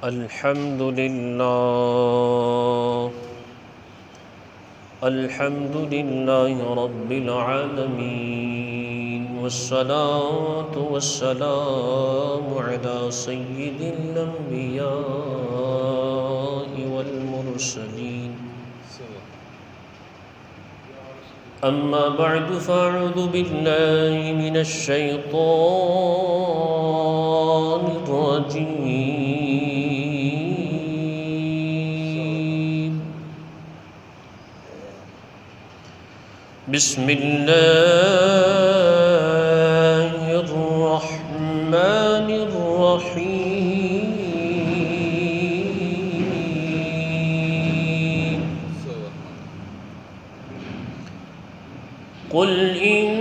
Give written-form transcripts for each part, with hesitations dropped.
الحمد لله رب العالمين، والصلاة والسلام على سيد الأنبياء والمرسلين. أما بعد، فأعوذ بالله من الشيطان الرجيم. بسم الله الرحمن الرحيم. قل إن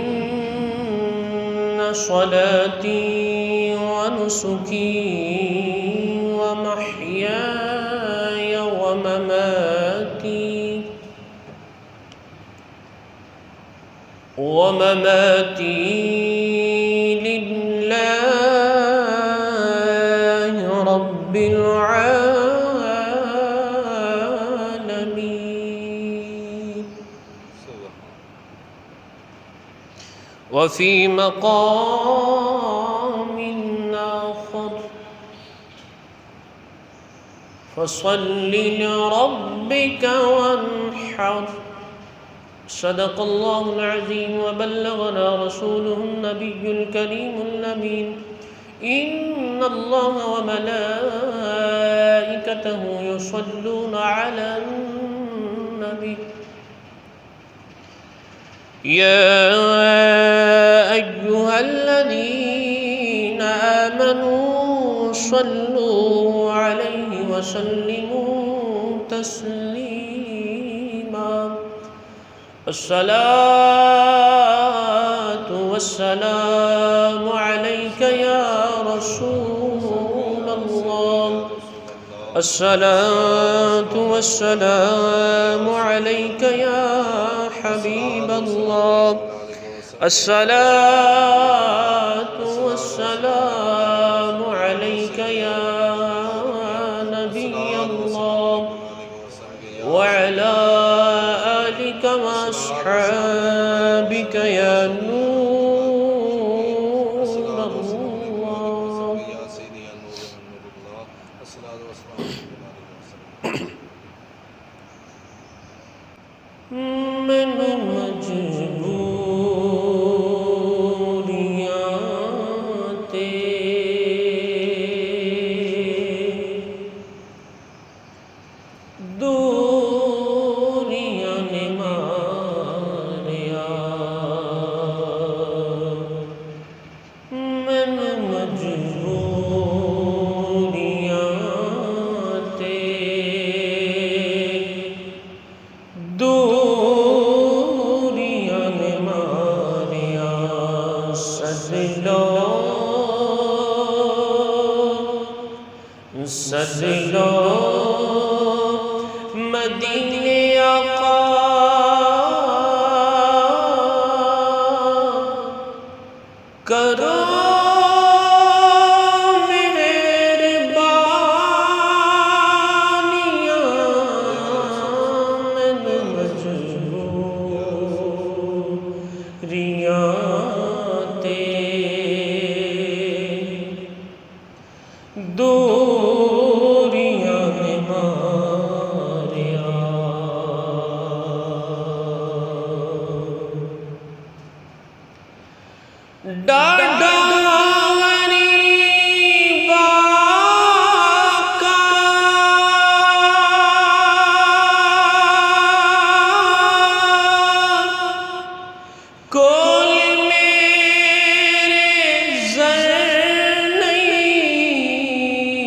صلاتي ونسكي ومحياي ومماتي لله رب العالمين. وفي مقام آخر: فصل لربك وانحر. صدق الله العظيم، وبلغنا رسوله النبي الكريم الأمين. إن الله وملائكته يصلون على النبي. يا أيها الذين آمنوا صلوا عليه وسلموا تسليما. الصلاة والسلام عليك يا رسول الله. الصلاة والسلام عليك يا حبيب الله. الصلاة والسلام عليك يا نبي الله، وعلى آلك وأصحابك يا نور الله. من مجبوریات دوریاں نے ماریا. من مجبوریات دوریاں نے ماریا. سد لو مدینے آقا کرو مہربانیاں. من مجبوریات دوریاں نے ماریا. ڈاڈا غریبا کا کوئی میرے زر نہیں.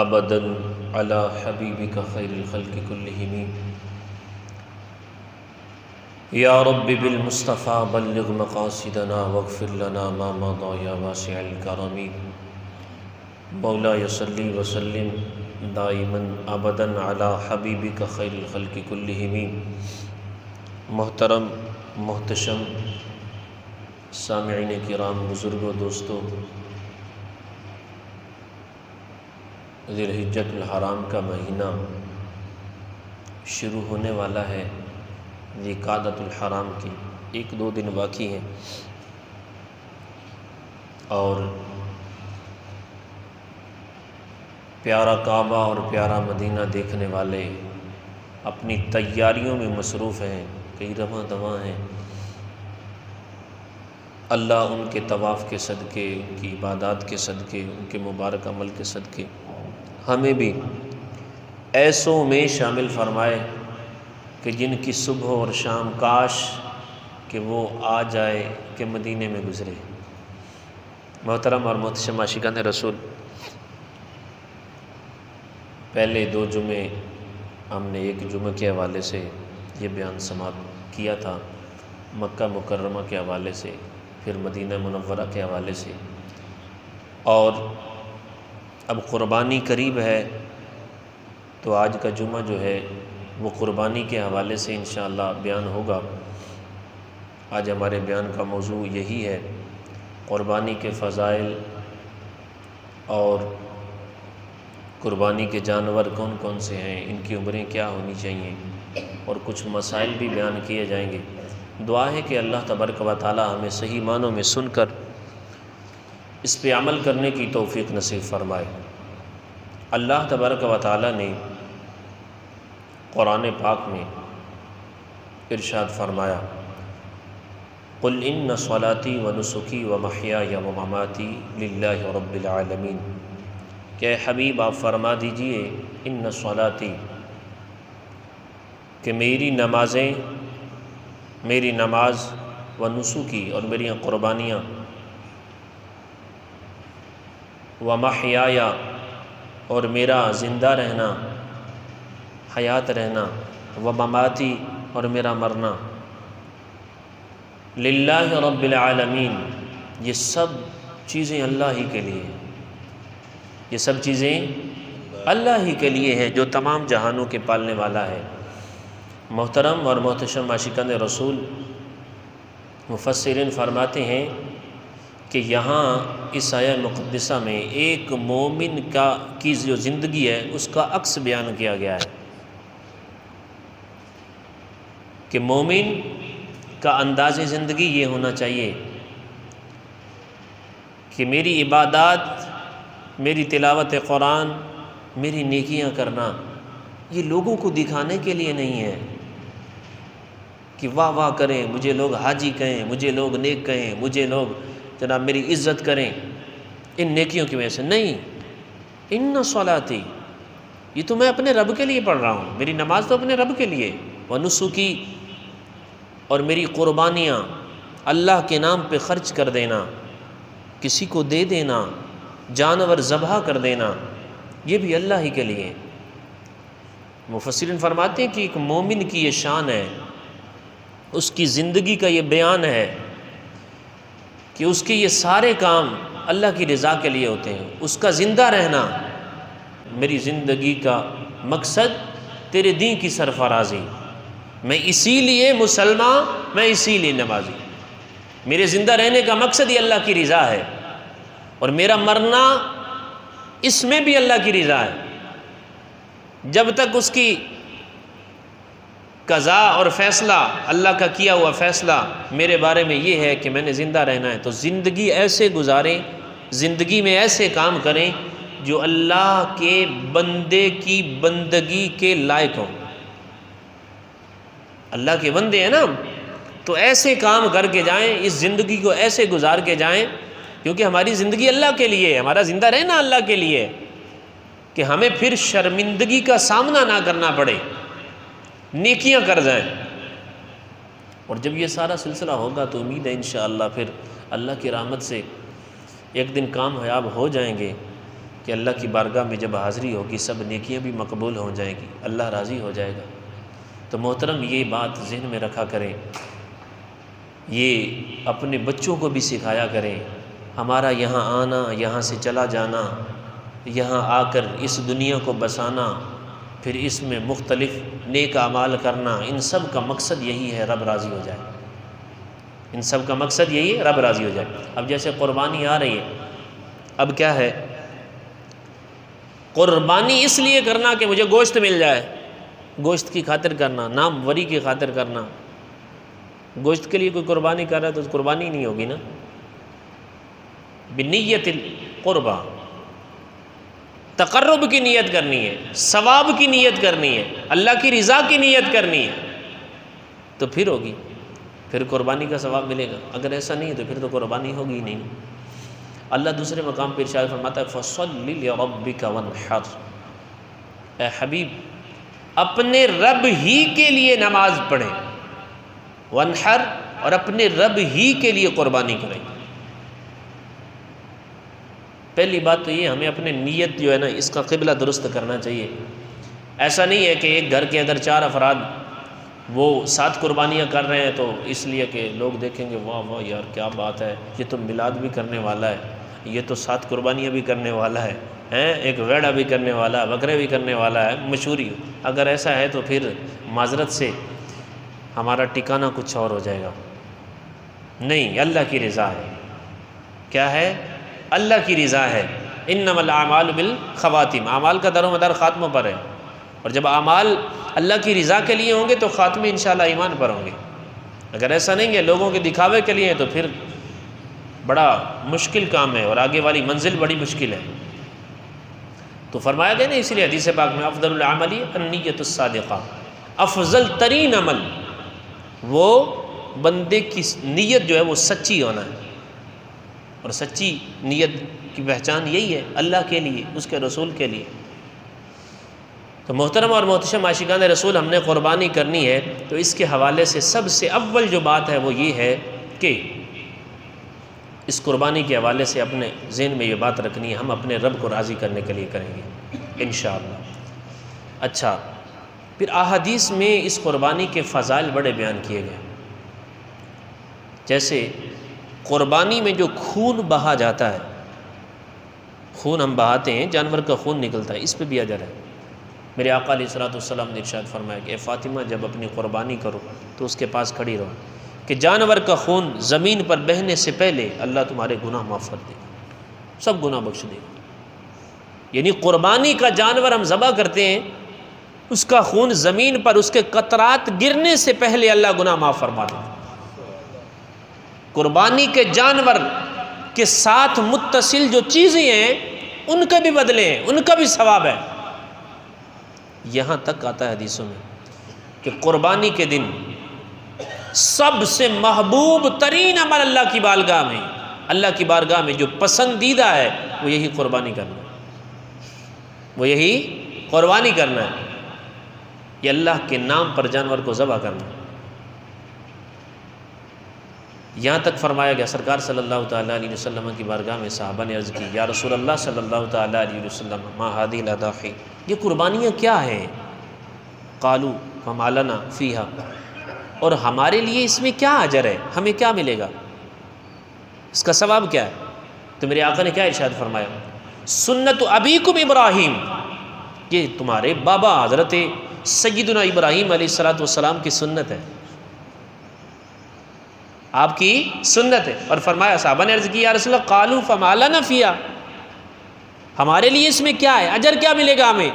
ابدا علی حبیبک خیر الخلق کلہم یا رب بالمصطفیٰ بلغ مقاصدنا واغفر لنا ما مضى یا واسع الکرم مولاي صلی وسلم دائما ابدا علی حبیبک خیر الخلق کلہم۔ محترم محتشم سامعین کرام، بزرگوں، دوستوں، ذی الحجۃ الحرام کا مہینہ شروع ہونے والا ہے۔ یہ قعدۃ الحرام کی 1-2 دن باقی ہیں، اور پیارا کعبہ اور پیارا مدینہ دیکھنے والے اپنی تیاریوں میں مصروف ہیں، کئی رواں دواں ہیں۔ اللہ ان کے طواف کے صدقے، ان کی عبادات کے صدقے، ان کے مبارک عمل کے صدقے ہمیں بھی ایسوں میں شامل فرمائے کہ جن کی صبح اور شام کاش کہ وہ آ جائے کہ مدینے میں گزرے۔ محترم اور محتشم عاشقان رسول، پہلے 2 جمعے ہم نے ایک جمعہ کے حوالے سے یہ بیان سماعت کیا تھا، مکہ مکرمہ کے حوالے سے، پھر مدینہ منورہ کے حوالے سے، اور اب قربانی قریب ہے تو آج کا جمعہ جو ہے وہ قربانی کے حوالے سے انشاءاللہ بیان ہوگا۔ آج ہمارے بیان کا موضوع یہی ہے، قربانی کے فضائل اور قربانی کے جانور کون کون سے ہیں، ان کی عمریں کیا ہونی چاہیے، اور کچھ مسائل بھی بیان کیے جائیں گے۔ دعا ہے کہ اللہ تبارک و تعالی ہمیں صحیح معنوں میں سن کر اس پہ عمل کرنے کی توفیق نصیب فرمائے۔ اللہ تبارک و تعالی نے قرآن پاک میں ارشاد فرمایا، قل ان صلاتی ونسکی ومحیای ومماتی للہ رب العالمین، کہ اے حبیب آپ فرما دیجئے ان صلاتی، کہ میری نمازیں، میری نماز، ونسکی اور میری قربانیاں، ومحیای اور میرا زندہ رہنا، حیات رہنا، ومماتی اور میرا مرنا، للہ رب العالمین، یہ سب چیزیں اللہ ہی کے لیے، یہ سب چیزیں اللہ ہی کے لیے ہیں جو تمام جہانوں کے پالنے والا ہے۔ محترم اور محتشم عاشقان رسول، مفسرین فرماتے ہیں کہ یہاں اس آیہ مقدسہ میں ایک مومن کی جو زندگی ہے اس کا عکس بیان کیا گیا ہے، کہ مومن کا انداز زندگی یہ ہونا چاہیے کہ میری عبادات، میری تلاوت قرآن، میری نیکیاں کرنا، یہ لوگوں کو دکھانے کے لیے نہیں ہے کہ واہ واہ کریں، مجھے لوگ حاجی کہیں، مجھے لوگ نیک کہیں، مجھے لوگ جناب میری عزت کریں ان نیکیوں کی وجہ سے، نہیں۔ ان صلاتی، یہ تو میں اپنے رب کے لیے پڑھ رہا ہوں، میری نماز تو اپنے رب کے لیے، ونسکی اور میری قربانیاں، اللہ کے نام پہ خرچ کر دینا، کسی کو دے دینا، جانور ذبح کر دینا، یہ بھی اللہ ہی کے لیے۔ مفسرین فرماتے ہیں کہ ایک مومن کی یہ شان ہے، اس کی زندگی کا یہ بیان ہے کہ اس کے یہ سارے کام اللہ کی رضا کے لیے ہوتے ہیں۔ اس کا زندہ رہنا، میری زندگی کا مقصد تیرے دین کی سرفرازی، میں اسی لیے مسلمان، میں اسی لیے نمازی، میرے زندہ رہنے کا مقصد یہ اللہ کی رضا ہے، اور میرا مرنا اس میں بھی اللہ کی رضا ہے۔ جب تک اس کی قضا اور فیصلہ، اللہ کا کیا ہوا فیصلہ میرے بارے میں یہ ہے کہ میں نے زندہ رہنا ہے، تو زندگی ایسے گزاریں، زندگی میں ایسے کام کریں جو اللہ کے بندے کی بندگی کے لائق ہوں۔ اللہ کے بندے ہیں نا، تو ایسے کام کر کے جائیں، اس زندگی کو ایسے گزار کے جائیں، کیونکہ ہماری زندگی اللہ کے لیے ہے، ہمارا زندہ رہنا اللہ کے لیے، کہ ہمیں پھر شرمندگی کا سامنا نہ کرنا پڑے، نیکیاں کر جائیں۔ اور جب یہ سارا سلسلہ ہوگا تو امید ہے انشاءاللہ پھر اللہ کی رحمت سے ایک دن کامیاب ہو جائیں گے، کہ اللہ کی بارگاہ میں جب حاضری ہوگی سب نیکیاں بھی مقبول ہو جائیں گی، اللہ راضی ہو جائے گا۔ تو محترم یہ بات ذہن میں رکھا کریں، یہ اپنے بچوں کو بھی سکھایا کریں۔ ہمارا یہاں آنا، یہاں سے چلا جانا، یہاں آ کر اس دنیا کو بسانا، پھر اس میں مختلف نیک اعمال کرنا، ان سب کا مقصد یہی ہے رب راضی ہو جائے۔ ان سب کا مقصد یہی ہے رب راضی ہو جائے۔ اب جیسے قربانی آ رہی ہے، اب کیا ہے؟ قربانی اس لیے کرنا کہ مجھے گوشت مل جائے، گوشت کی خاطر کرنا، نام وری کی خاطر کرنا۔ گوشت کے لیے کوئی قربانی کر رہا ہے تو قربانی نہیں ہوگی نا۔ بنیت القربہ، تقرب کی نیت کرنی ہے، ثواب کی نیت کرنی ہے، اللہ کی رضا کی نیت کرنی ہے، تو پھر ہوگی، پھر قربانی کا ثواب ملے گا۔ اگر ایسا نہیں ہے تو پھر تو قربانی ہوگی ہی نہیں۔ اللہ دوسرے مقام پہ ارشاد فرماتا ہے فَصَلِّ لِرَبِّكَ وَانْحَرْ، اے حبیب اپنے رب ہی کے لیے نماز پڑھیں، وانحر، اور اپنے رب ہی کے لیے قربانی کریں۔ پہلی بات تو یہ ہمیں اپنے نیت جو ہے نا اس کا قبلہ درست کرنا چاہیے۔ ایسا نہیں ہے کہ ایک گھر کے اگر 4 افراد وہ 7 قربانیاں کر رہے ہیں تو اس لیے کہ لوگ دیکھیں گے واہ واہ یار کیا بات ہے، یہ تو میلاد بھی کرنے والا ہے، یہ تو 7 قربانیاں بھی کرنے والا ہے، ایک ویڑا بھی کرنے والا ہے، بکرے بھی کرنے والا ہے، مشہوری۔ اگر ایسا ہے تو پھر معذرت سے ہمارا ٹھکانہ کچھ اور ہو جائے گا۔ نہیں، اللہ کی رضا ہے۔ کیا ہے؟ اللہ کی رضا ہے۔ انما الاعمال بالخواتیم، اعمال کا در و مدار خاتموں پر ہے، اور جب اعمال اللہ کی رضا کے لیے ہوں گے تو خاتمے انشاءاللہ ایمان پر ہوں گے۔ اگر ایسا نہیں ہے لوگوں کے دکھاوے کے لیے ہے تو پھر بڑا مشکل کام ہے اور آگے والی منزل بڑی مشکل ہے۔ تو فرمایا گیا نا اس لیے حدیث پاک میں افضل العمل النیۃ الصادقہ، افضل ترین عمل وہ بندے کی نیت جو ہے وہ سچی ہونا ہے، اور سچی نیت کی پہچان یہی ہے اللہ کے لیے، اس کے رسول کے لیے۔ تو محترم اور محتشم عاشقان رسول، ہم نے قربانی کرنی ہے تو اس کے حوالے سے سب سے اول جو بات ہے وہ یہ ہے کہ اس قربانی کے حوالے سے اپنے ذہن میں یہ بات رکھنی ہے ہم اپنے رب کو راضی کرنے کے لیے کریں گے انشاءاللہ۔ اچھا، پھر احادیث میں اس قربانی کے فضائل بڑے بیان کیے گئے، جیسے قربانی میں جو خون بہا جاتا ہے، خون ہم بہاتے ہیں، جانور کا خون نکلتا ہے، اس پہ بھی اجر ہے۔ میرے آقا علیہ الصلوۃ والسلام نے ارشاد فرمایا کہ اے فاطمہ جب اپنی قربانی کرو تو اس کے پاس کھڑی رہو کہ جانور کا خون زمین پر بہنے سے پہلے اللہ تمہارے گناہ معاف کر دے گا، سب گناہ بخش دے گا۔ یعنی قربانی کا جانور ہم ذبح کرتے ہیں، اس کا خون زمین پر اس کے قطرات گرنے سے پہلے اللہ گناہ معاف فرما دے گا۔ قربانی کے جانور کے ساتھ متصل جو چیزیں ہیں ان کے بھی بدلے ہیں، ان کا بھی ثواب ہے۔ یہاں تک آتا ہے حدیثوں میں کہ قربانی کے دن سب سے محبوب ترین عمل اللہ کی بارگاہ میں، اللہ کی بارگاہ میں جو پسندیدہ ہے وہ یہی قربانی کرنا ہے، وہ یہی قربانی کرنا ہے، یہ اللہ کے نام پر جانور کو ذبح کرنا ہے۔ یہاں تک فرمایا گیا سرکار صلی اللہ تعالیٰ علیہ وسلم کی بارگاہ میں صحابہ نے عرض کی یا رسول اللہ صلی اللہ تعالیٰ علیہ وسلم ما هذه الاضاحی، یہ قربانیاں کیا ہیں؟ قالوا فما لنا فیہا، اور ہمارے لیے اس میں کیا اجر ہے، ہمیں کیا ملے گا، اس کا ثواب کیا ہے؟ تو میرے آقا نے کیا ارشاد فرمایا؟ سنت ابیکم ابراہیم، یہ تمہارے بابا حضرت سیدنا ابراہیم علیہ السلام کی سنت ہے، آپ کی سنت ہے۔ اور فرمایا صحابہ نے عرض کی یا رسول اللہ قالوا فما لنا فیہا، ہمارے لیے اس میں کیا ہے، اجر کیا ملے گا ہمیں؟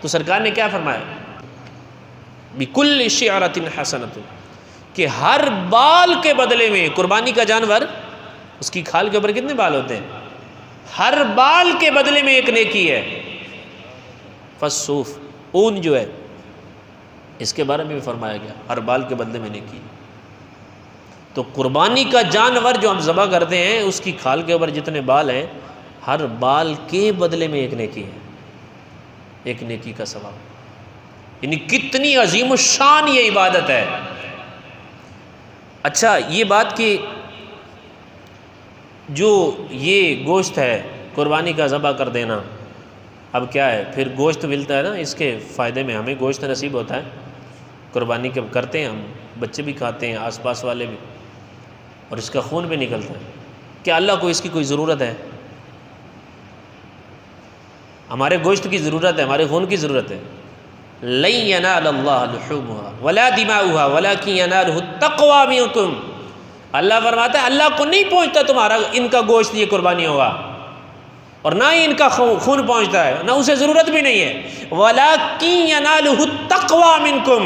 تو سرکار نے کیا فرمایا؟ بِكُلِّ شِعْرَةٍ حَسَنَةٍ، کہ ہر بال کے بدلے میں، قربانی کا جانور اس کی کھال کے اوپر کتنے بال ہوتے ہیں، ہر بال کے بدلے میں ایک نیکی ہے۔ فالصوف، اون جو ہے اس کے بارے میں بھی فرمایا گیا ہر بال کے بدلے میں نیکی۔ تو قربانی کا جانور جو ہم ذبح کرتے ہیں اس کی کھال کے اوپر جتنے بال ہیں ہر بال کے بدلے میں ایک نیکی ہے، ایک نیکی کا ثواب، یعنی کتنی عظیم الشان یہ عبادت ہے۔ اچھا، یہ بات کہ جو یہ گوشت ہے قربانی کا ذبح کر دینا اب کیا ہے پھر گوشت ملتا ہے نا، اس کے فائدے میں ہمیں گوشت نصیب ہوتا ہے، قربانی کے کرتے ہیں ہم، بچے بھی کھاتے ہیں، آس پاس والے بھی، اور اس کا خون بھی نکلتا ہے۔ کیا اللہ کو اس کی کوئی ضرورت ہے؟ ہمارے گوشت کی ضرورت ہے، ہمارے خون کی ضرورت ہے۔ لن ینال اللہ لحومها ولا دماؤها ولکن ینالہ التقوی منکم، اللہ فرماتا ہے اللہ کو نہیں پہنچتا تمہارا ان کا گوشت، یہ قربانی ہوگا، اور نہ ہی ان کا خون پہنچتا ہے، نہ اسے ضرورت بھی نہیں ہے۔ وَلَكِنْ يَنَالُهُ التَّقْوَى مِنْكُمْ،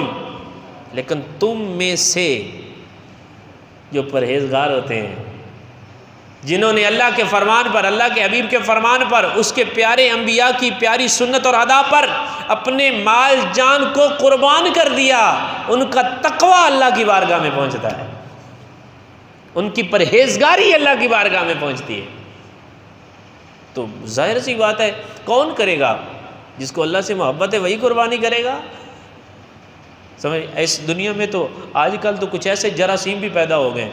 لیکن تم میں سے جو پرہیزگار ہوتے ہیں، جنہوں نے اللہ کے فرمان پر، اللہ کے حبیب کے فرمان پر، اس کے پیارے انبیاء کی پیاری سنت اور ادا پر اپنے مال جان کو قربان کر دیا، ان کا تقوی اللہ کی بارگاہ میں پہنچتا ہے، ان کی پرہیزگاری اللہ کی بارگاہ میں پہنچتی ہے۔ تو ظاہر سی بات ہے کون کرے گا؟ جس کو اللہ سے محبت ہے وہی قربانی کرے گا۔ سمجھ، اس دنیا میں تو آج کل تو کچھ ایسے جراثیم بھی پیدا ہو گئے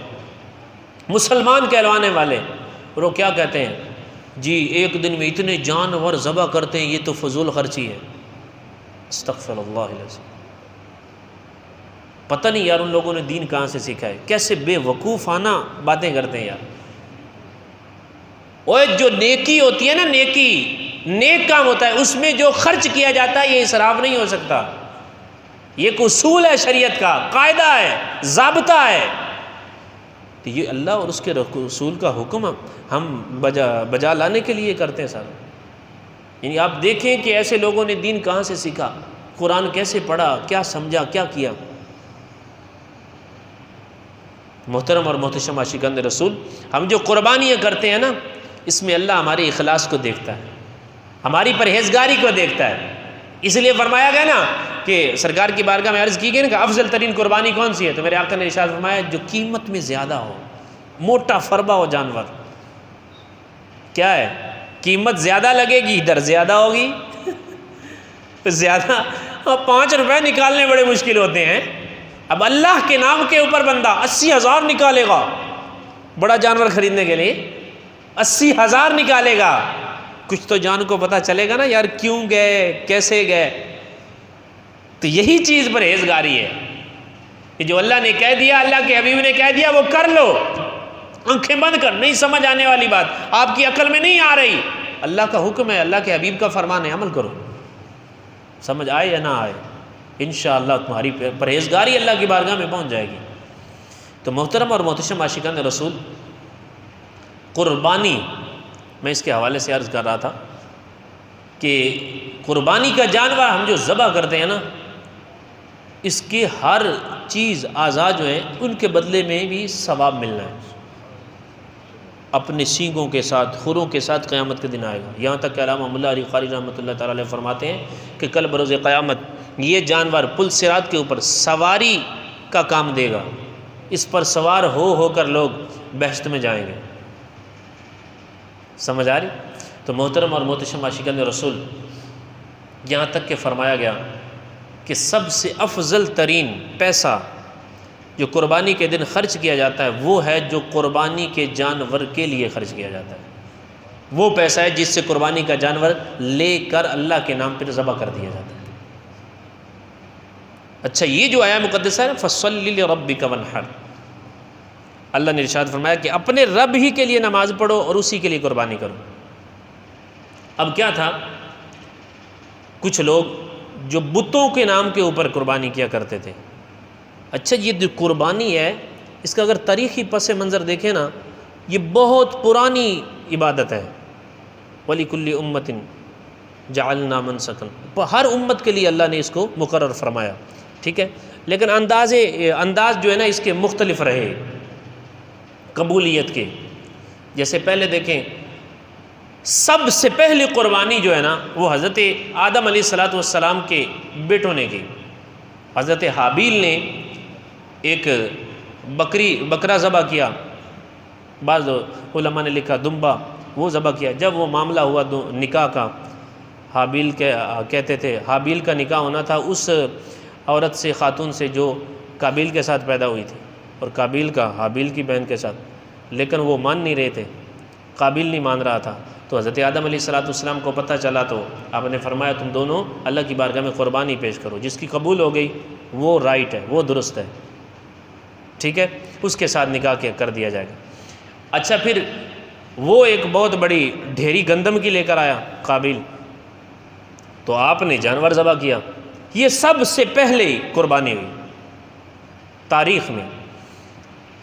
مسلمان کہلوانے والے، اور وہ کیا کہتے ہیں جی ایک دن میں اتنے جانور ذبح کرتے ہیں، یہ تو فضول خرچی ہے۔ استغفر اللہ العظیم، پتہ نہیں یار ان لوگوں نے دین کہاں سے سیکھا ہے، کیسے بے وقوفانہ باتیں کرتے ہیں یار۔ اور جو نیکی ہوتی ہے نا، نیک کام ہوتا ہے، اس میں جو خرچ کیا جاتا ہے یہ اسراف نہیں ہو سکتا، یہ ایک اصول ہے، شریعت کا قاعدہ ہے، ضابطہ ہے۔ تو یہ اللہ اور اس کے رسول کا حکم ہم بجا لانے کے لیے کرتے ہیں سارا۔ یعنی آپ دیکھیں کہ ایسے لوگوں نے دین کہاں سے سیکھا، قرآن کیسے پڑھا، کیا سمجھا، کیا کیا۔ محترم اور محتشم عاشقان رسول، ہم جو قربانیاں کرتے ہیں نا، اس میں اللہ ہمارے اخلاص کو دیکھتا ہے، ہماری پرہیزگاری کو دیکھتا ہے۔ اس لیے فرمایا گیا نا کہ سرکار کی بارگاہ میں عرض کی گئی نا کہ افضل ترین قربانی کون سی ہے، تو میرے آقا نے ارشاد فرمایا جو قیمت میں زیادہ ہو، موٹا فربا ہو جانور۔ کیا ہے؟ قیمت زیادہ لگے گی، در زیادہ ہوگی زیادہ 5 روپے نکالنے بڑے مشکل ہوتے ہیں۔ اب اللہ کے نام کے اوپر بندہ 80,000 نکالے گا بڑا جانور خریدنے کے لیے، 80,000 نکالے گا، کچھ تو جان کو پتہ چلے گا نا یار کیوں گئے، کیسے گئے۔ تو یہی چیز پرہیزگاری ہے کہ جو اللہ نے کہہ دیا، اللہ کے حبیب نے کہہ دیا وہ کر لو، آنکھیں بند کر، نہیں سمجھ آنے والی بات، آپ کی عقل میں نہیں آ رہی، اللہ کا حکم ہے، اللہ کے حبیب کا فرمان ہے، عمل کرو، سمجھ آئے یا نہ آئے، انشاءاللہ تمہاری پرہیزگاری اللہ کی بارگاہ میں پہنچ جائے گی۔ تو محترم اور محتشم عاشقان رسول، قربانی، میں اس کے حوالے سے عرض کر رہا تھا کہ قربانی کا جانور ہم جو ذبح کرتے ہیں نا، اس کے ہر چیز اعضاء جو ہیں ان کے بدلے میں بھی ثواب ملنا ہے، اپنے سینگوں کے ساتھ، کھروں کے ساتھ قیامت کے دن آئے گا۔ یہاں تک کہ علامہ مولا علی قاری رحمۃ اللہ تعالی علیہ فرماتے ہیں کہ کل بروز قیامت یہ جانور پل صراط کے اوپر سواری کا کام دے گا، اس پر سوار ہو کر لوگ بہشت میں جائیں گے۔ سمجھ آ رہی؟ تو محترم اور محتشم عاشقان رسول، یہاں تک کہ فرمایا گیا کہ سب سے افضل ترین پیسہ جو قربانی کے دن خرچ کیا جاتا ہے وہ ہے جو قربانی کے جانور کے لیے خرچ کیا جاتا ہے، وہ پیسہ ہے جس سے قربانی کا جانور لے کر اللہ کے نام پر ذبح کر دیا جاتا ہے۔ اچھا، یہ جو آیا مقدسہ ہے فَصَلِّ لِرَبِّكَ وَانْحَرْ، اللہ نے ارشاد فرمایا کہ اپنے رب ہی کے لیے نماز پڑھو اور اسی کے لیے قربانی کرو۔ اب کیا تھا، کچھ لوگ جو بتوں کے نام کے اوپر قربانی کیا کرتے تھے۔ اچھا، یہ جو قربانی ہے اس کا اگر تاریخی پس منظر دیکھیں نا، یہ بہت پرانی عبادت ہے۔ وَلِكُلِّ أُمَّةٍ جَعَلْنَا مَنْسَكًا، ہر امت کے لیے اللہ نے اس کو مقرر فرمایا، ٹھیک ہے، لیکن انداز جو ہے نا اس کے مختلف رہے قبولیت کے۔ جیسے پہلے دیکھیں، سب سے پہلی قربانی جو ہے نا وہ حضرت آدم علیہ السلام کے بیٹوں نے کی۔ حضرت حابیل نے ایک بکرا ذبح کیا، بعض علماء نے لکھا دمبا، وہ ذبح کیا۔ جب وہ معاملہ ہوا نکاح کا، حابیل کہتے تھے حابیل کا نکاح ہونا تھا اس عورت سے، خاتون سے جو قابیل کے ساتھ پیدا ہوئی تھی، اور قابیل کا حابیل کی بہن کے ساتھ، لیکن وہ مان نہیں رہے تھے، قابیل نہیں مان رہا تھا، تو تو حضرت آدم علیہ السلام کو پتہ چلا تو آپ نے فرمایا تم دونوں اللہ کی بارگاہ میں قربانی پیش کرو، جس کی قبول ہو گئی وہ رائٹ ہے، وہ درست ہے، ٹھیک ہے، اس کے ساتھ نکاح کر دیا جائے گا۔ اچھا، پھر وہ ایک بہت بڑی ڈھیری گندم کی لے کر آیا قابیل، تو آپ نے جانور ذبح کیا۔ یہ سب سے پہلے قربانی ہوئی تاریخ میں۔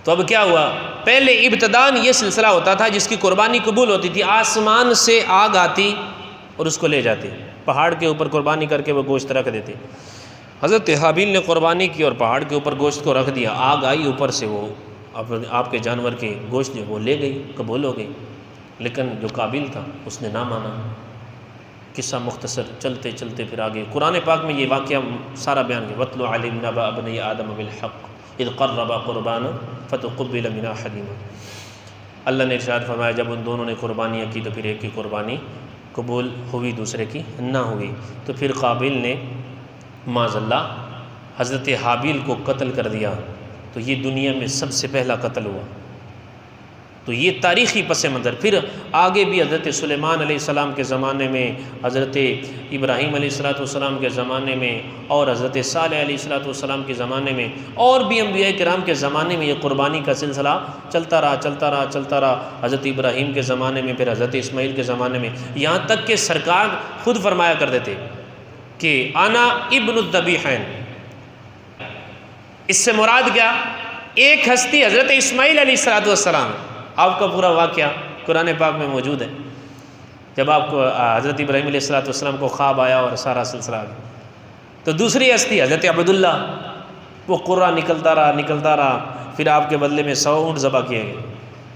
تو اب کیا ہوا، پہلے ابتداً یہ سلسلہ ہوتا تھا جس کی قربانی قبول ہوتی تھی، آسمان سے آگ آتی اور اس کو لے جاتی، پہاڑ کے اوپر قربانی کر کے وہ گوشت رکھ دیتے۔ حضرت حابیل نے قربانی کی اور پہاڑ کے اوپر گوشت کو رکھ دیا، آگ آئی اوپر سے، وہ آپ کے جانور کے گوشت جو وہ لے گئی، قبول ہو گئی۔ لیکن جو قابیل تھا اس نے نہ مانا۔ قصہ مختصر، چلتے چلتے پھر آگے قرآن پاک میں یہ واقعہ سارا بیان ہے۔ وَاتْلُ عَلَيْهِمْ نَبَأَ ابْنَيْ آدَمَ بِالْحَقِّ إِذْ قَرَّبَا قُرْبَانًا فَتُقُبِّلَ مِنْ أَحَدِهِمَا۔ اللہ نے ارشاد فرمایا جب ان دونوں نے قربانیاں کی تو پھر ایک کی قربانی قبول ہوئی، دوسرے کی نہ ہوئی، تو پھر قابیل نے معاذ اللہ حضرت حابیل کو قتل کر دیا۔ تو یہ دنیا میں سب سے پہلا قتل ہوا۔ تو یہ تاریخی پس منظر۔ پھر آگے بھی حضرت سلیمان علیہ السلام کے زمانے میں، حضرت ابراہیم علیہ السلام کے زمانے میں، اور حضرت صالح علیہ السلام کے زمانے میں، اور بھی انبیاء کرام کے زمانے میں یہ قربانی کا سلسلہ چلتا رہا۔ حضرت ابراہیم کے زمانے میں، پھر حضرت اسماعیل کے زمانے میں، یہاں تک کہ سرکار خود فرمایا کرتے تھے کہ انا ابن الذبیحین۔ اس سے مراد کیا؟ ایک ہستی حضرت اسماعیل علیہ السلام۔ آپ کا پورا واقعہ قرآن پاک میں موجود ہے، جب آپ کو حضرت ابراہیم علیہ السلام کو خواب آیا اور سارا سلسلہ آ گیا۔ تو دوسری ہستی حضرت عبداللہ، وہ قرہ نکلتا رہا، پھر آپ کے بدلے میں 100 اونٹ ذبح کیے گئے۔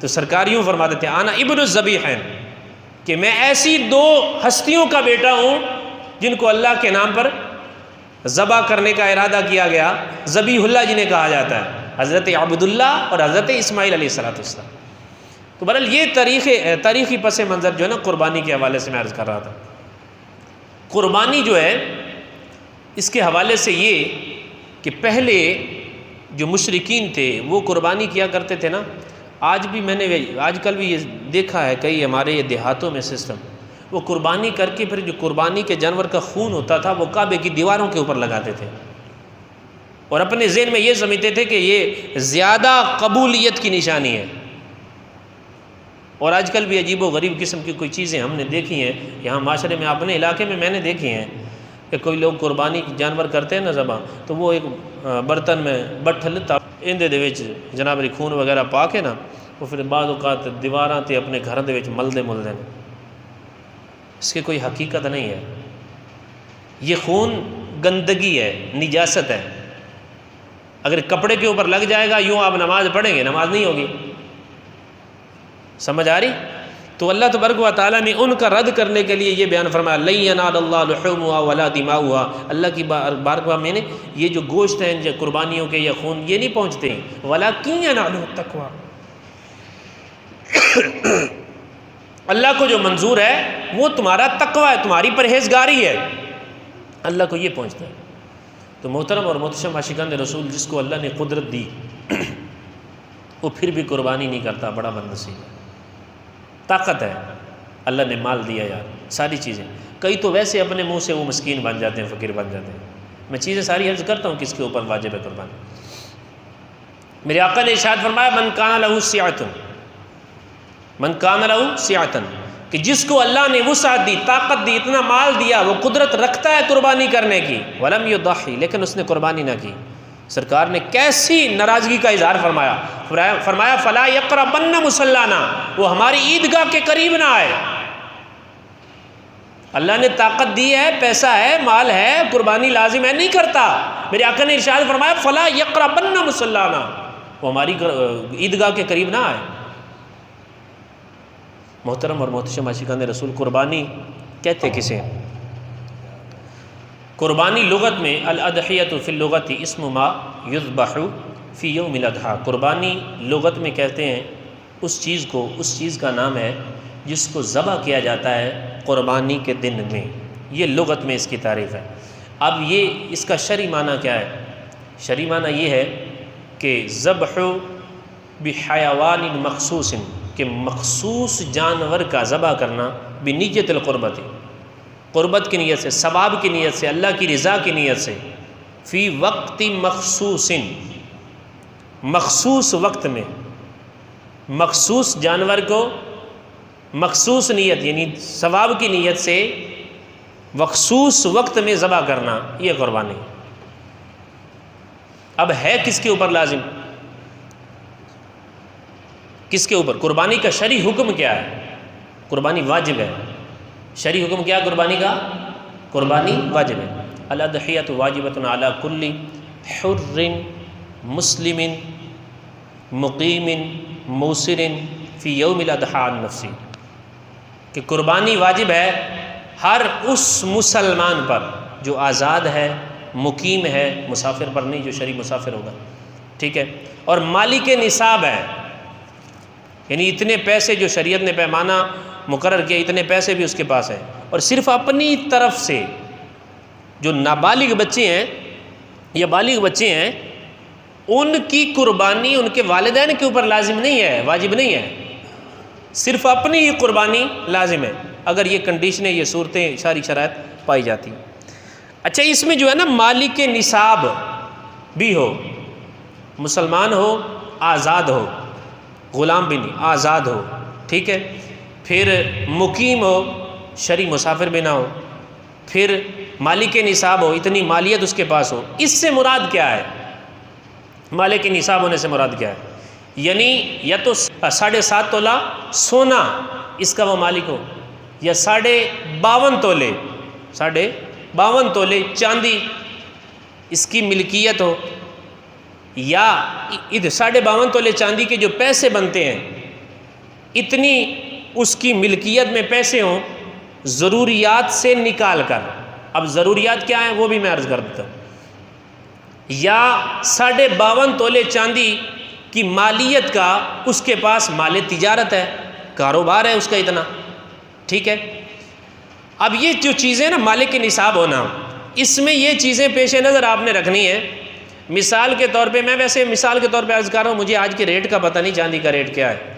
تو سرکار یوں فرماتے تھے انا ابن الذبیحین، کہ میں ایسی 2 ہستیوں کا بیٹا ہوں جن کو اللہ کے نام پر ذبح کرنے کا ارادہ کیا گیا، ذبیح اللہ جنہیں کہا جاتا ہے، حضرت عبداللہ اور حضرت اسماعیل علیہ السلام۔ تو بہرحال یہ تاریخی پس منظر جو ہے نا قربانی کے حوالے سے میں عرض کر رہا تھا۔ قربانی جو ہے اس کے حوالے سے یہ کہ پہلے جو مشرکین تھے وہ قربانی کیا کرتے تھے نا، آج کل بھی یہ دیکھا ہے کئی ہمارے یہ دیہاتوں میں سسٹم، وہ قربانی کر کے پھر جو قربانی کے جانور کا خون ہوتا تھا وہ کعبے کی دیواروں کے اوپر لگاتے تھے، اور اپنے ذہن میں یہ سمجھتے تھے کہ یہ زیادہ قبولیت کی نشانی ہے۔ اور آج کل بھی عجیب و غریب قسم کی کوئی چیزیں ہم نے دیکھی ہیں یہاں معاشرے میں، اپنے علاقے میں نے دیکھی ہیں کہ کوئی لوگ قربانی جانور کرتے ہیں نا ذبح، تو وہ ایک برتن میں بٹھل اندے دے وچ جناب خون وغیرہ پا کے نا، وہ پھر بعض اوقات دیواراں تے اپنے گھر دے وچ ملدے ہیں۔ اس کی کوئی حقیقت نہیں ہے، یہ خون گندگی ہے، نجاست ہے۔ اگر کپڑے کے اوپر لگ جائے گا، یوں آپ نماز پڑھیں گے، نماز نہیں ہوگی۔ سمجھ آ رہی؟ تو اللہ تبارک و تعالیٰ نے ان کا رد کرنے کے لیے یہ بیان فرمایا لن ینال اللہ لحومها ولا دماؤها، اللہ کی بارگاہ میں نے یہ جو گوشت ہیں جو قربانیوں کے یا خون یہ نہیں پہنچتے ہیں، ولکن ینالہ التقوی، اللہ کو جو منظور ہے وہ تمہارا تقوی ہے، تمہاری پرہیزگاری ہے، اللہ کو یہ پہنچتا ہے۔ تو محترم اور محتشم عاشقان رسول، جس کو اللہ نے قدرت دی وہ پھر بھی قربانی نہیں کرتا، بڑا بدنصیب ہے۔ طاقت ہے، اللہ نے مال دیا یار، ساری چیزیں، کئی تو ویسے اپنے منہ سے وہ مسکین بن جاتے ہیں، فقیر بن جاتے ہیں۔ میں چیزیں ساری عرض کرتا ہوں کس کے اوپر واجب ہے قربانی۔ میرے آقا نے ارشاد فرمایا من کان لہ سعۃ، من کان لہ سعۃ، کہ جس کو اللہ نے وسعت دی، طاقت دی، اتنا مال دیا، وہ قدرت رکھتا ہے قربانی کرنے کی، ولم یضحی، لیکن اس نے قربانی نہ کی، سرکار نے کیسی ناراضگی کا اظہار فرمایا فلا یقربن مصلانا، وہ ہماری عیدگاہ کے قریب نہ آئے۔ اللہ نے طاقت دی ہے، پیسہ ہے، مال ہے، قربانی لازم ہے، نہیں کرتا۔ میرے آقا نے ارشاد فرمایا فلا یقربن مصلانا، وہ ہماری عیدگاہ کے قریب نہ آئے۔ محترم اور محتشم عاشقان رسول، قربانی کہتے کسے؟ قربانی لغت میں الاضحیۃ فی اللغت اسم ما یذبح فی یوم الاضحیٰ، قربانی لغت میں کہتے ہیں اس چیز کو، اس چیز کا نام ہے جس کو ذبح کیا جاتا ہے قربانی کے دن میں، یہ لغت میں اس کی تعریف ہے۔ اب یہ اس کا شرعی معنی کیا ہے؟ شرعی معنی یہ ہے کہ ذبح بحیوان مخصوص، کہ مخصوص جانور کا ذبح کرنا بنیت القربت، قربت کی نیت سے، ثواب کی نیت سے، اللہ کی رضا کی نیت سے، فی وقت مخصوص، مخصوص وقت میں، مخصوص جانور کو مخصوص نیت یعنی ثواب کی نیت سے مخصوص وقت میں ذبح کرنا، یہ قربانی۔ اب ہے کس کے اوپر لازم؟ کس کے اوپر؟ قربانی کا شرعی حکم کیا ہے؟ قربانی واجب ہے۔ شرعی حکم کیا ہے قربانی کا؟ قربانی واجب ہے۔ الاضحیۃ واجبۃ علی کل حر مسلم مقیم موسر فی یوم الاضحیٰ عن نفسی، کہ قربانی واجب ہے ہر اس مسلمان پر جو آزاد ہے، مقیم ہے، مسافر پر نہیں، جو شرعی مسافر ہوگا، ٹھیک ہے، اور مالک نصاب ہے، یعنی اتنے پیسے جو شریعت نے پیمانہ مقرر کیا، اتنے پیسے بھی اس کے پاس ہیں، اور صرف اپنی طرف سے جو نابالغ بچے ہیں یا بالغ بچے ہیں ان کی قربانی ان کے والدین کے اوپر لازم نہیں ہے، واجب نہیں ہے، صرف اپنی ہی قربانی لازم ہے اگر یہ کنڈیشنیں، یہ صورتیں، ساری شرائط پائی جاتی ہیں۔ اچھا، اس میں جو ہے نا مالک نصاب بھی ہو، مسلمان ہو، آزاد ہو، غلام بھی نہیں، آزاد ہو، ٹھیک ہے، پھر مقیم ہو، شرعی مسافر بھی نہ ہو، پھر مالک نصاب ہو، اتنی مالیت اس کے پاس ہو۔ اس سے مراد کیا ہے؟ مالک نصاب ہونے سے مراد کیا ہے؟ یعنی یا تو 7.5 تولہ سونا اس کا وہ مالک ہو، یا 52.5 تولے، 52 تولے چاندی اس کی ملکیت ہو، یا 52 تولے چاندی کے جو پیسے بنتے ہیں اتنی اس کی ملکیت میں پیسے ہوں ضروریات سے نکال کر۔ اب ضروریات کیا ہیں وہ بھی میں عرض کر دیتا ہوں۔ یا 52.5 تولے چاندی کی مالیت کا اس کے پاس مال تجارت ہے، کاروبار ہے اس کا اتنا، ٹھیک ہے۔ اب یہ جو چیزیں نا مالک نصاب ہونا، اس میں یہ چیزیں پیش نظر آپ نے رکھنی ہے۔ مثال کے طور پہ، میں ویسے مثال کے طور پہ عرض کر رہا ہوں، مجھے آج کے ریٹ کا پتہ نہیں چاندی کا ریٹ کیا ہے،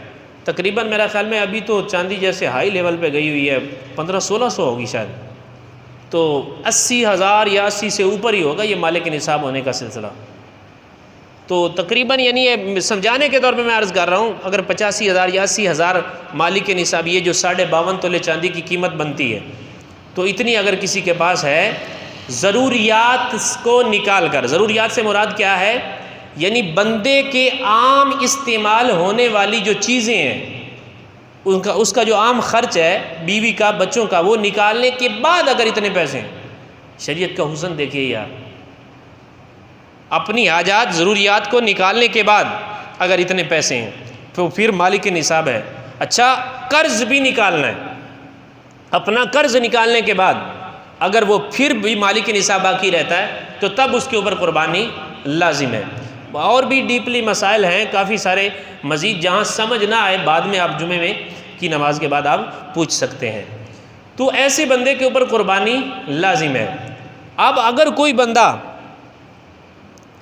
تقریباً میرا خیال میں ابھی تو چاندی جیسے ہائی لیول پہ گئی ہوئی ہے 1500-1600 ہوگی شاید، تو 80,000 یا 80 سے اوپر ہی ہوگا یہ مالک نصاب ہونے کا سلسلہ۔ تو تقریباً یعنی یہ سمجھانے کے طور پہ میں عرض کر رہا ہوں، اگر 85,000 یا 80,000 مالک نصاب یہ جو 52.5 تولے چاندی کی قیمت بنتی ہے، تو اتنی اگر کسی کے پاس ہے، ضروریات کو نکال کر، ضروریات سے مراد کیا ہے؟ یعنی بندے کے عام استعمال ہونے والی جو چیزیں ہیں اس کا جو عام خرچ ہے، بیوی کا، بچوں کا، وہ نکالنے کے بعد اگر اتنے پیسے ہیں، شریعت کا حسن دیکھیے یار، اپنی حاجات ضروریات کو نکالنے کے بعد اگر اتنے پیسے ہیں تو پھر مالک نصاب ہے۔ اچھا، قرض بھی نکالنا ہے، اپنا قرض نکالنے کے بعد اگر وہ پھر بھی مالک نصاب باقی رہتا ہے تو تب اس کے اوپر قربانی لازم ہے۔ اور بھی ڈیپلی مسائل ہیں کافی سارے مزید، جہاں سمجھ نہ آئے بعد میں آپ جمعے میں کی نماز کے بعد آپ پوچھ سکتے ہیں۔ تو ایسے بندے کے اوپر قربانی لازم ہے۔ اب اگر کوئی بندہ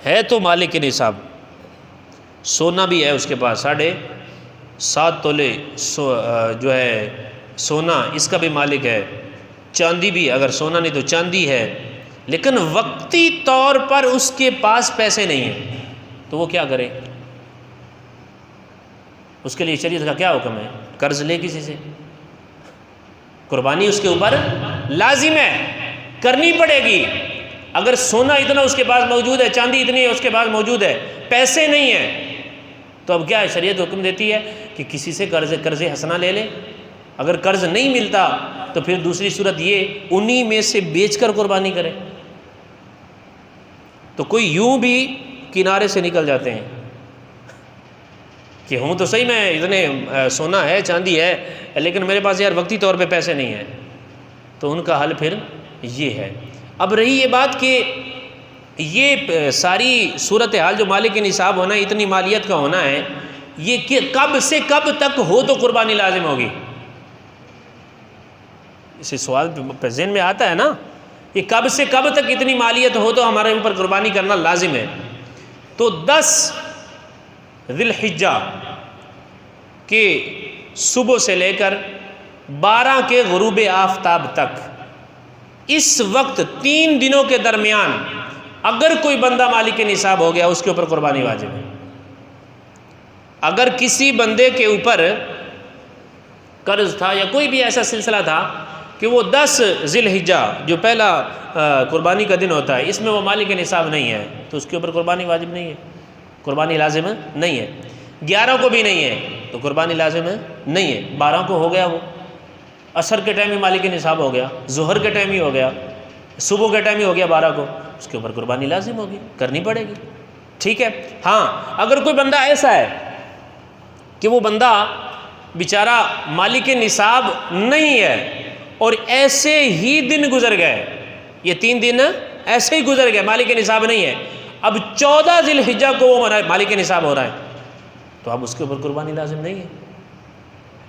ہے تو مالک نصاب، سونا بھی ہے اس کے پاس 7.5 تولے جو ہے سونا، اس کا بھی مالک ہے، چاندی بھی، اگر سونا نہیں تو چاندی ہے، لیکن وقتی طور پر اس کے پاس پیسے نہیں ہیں تو وہ کیا کرے؟ اس کے لیے شریعت کا کیا حکم ہے؟ قرض لے کسی سے، قربانی اس کے اوپر لازم ہے، کرنی پڑے گی۔ اگر سونا اتنا اس کے پاس موجود ہے، چاندی اتنی اس کے پاس موجود ہے، پیسے نہیں ہیں، تو اب کیا ہے؟ شریعت حکم دیتی ہے کہ کسی سے قرض حسنہ لے لے۔ اگر قرض نہیں ملتا تو پھر دوسری صورت یہ، انہی میں سے بیچ کر قربانی کرے۔ تو کوئی یوں بھی کنارے سے نکل جاتے ہیں کہ ہوں تو صحیح، میں اتنے سونا ہے، چاندی ہے، لیکن میرے پاس یار وقتی طور پہ پیسے نہیں ہیں، تو ان کا حل پھر یہ ہے۔ اب رہی یہ بات کہ یہ ساری صورتحال جو مالک نصاب ہونا ہے، اتنی مالیت کا ہونا ہے، یہ کہ کب سے کب تک ہو تو قربانی لازم ہوگی؟ اسی سوال پہ ذہن میں آتا ہے نا، یہ کب سے کب تک اتنی مالیت ہو تو ہمارے اوپر قربانی کرنا لازم ہے؟ تو 10 ذی الحجہ کے صبح سے لے کر 12 کے غروب آفتاب تک، اس وقت 3 دنوں کے درمیان اگر کوئی بندہ مالک نصاب ہو گیا، اس کے اوپر قربانی واجب ہے۔ اگر کسی بندے کے اوپر قرض تھا یا کوئی بھی ایسا سلسلہ تھا کہ وہ 10 ذی الحجہ جو پہلا قربانی کا دن ہوتا ہے، اس میں وہ مالک نصاب نہیں ہے، تو اس کے اوپر قربانی واجب نہیں ہے، قربانی لازم نہیں ہے۔ 11 کو بھی نہیں ہے تو قربانی لازم نہیں ہے۔ 12 کو ہو گیا، وہ عصر کے ٹائم ہی مالک نصاب ہو گیا، ظہر کے ٹائم ہی ہو گیا، صبح کے ٹائم ہی ہو گیا 12 کو، اس کے اوپر قربانی لازم ہوگی، کرنی پڑے گی، ٹھیک ہے۔ ہاں اگر کوئی بندہ ایسا ہے کہ وہ بندہ بیچارہ مالک نصاب نہیں ہے اور ایسے ہی دن گزر گئے، یہ 3 دن ایسے ہی گزر گئے، مالک نصاب نہیں ہے، اب 14 ذی الحجہ کو وہ مالک نصاب ہو رہا ہے، تو اب اس کے اوپر قربانی لازم نہیں ہے۔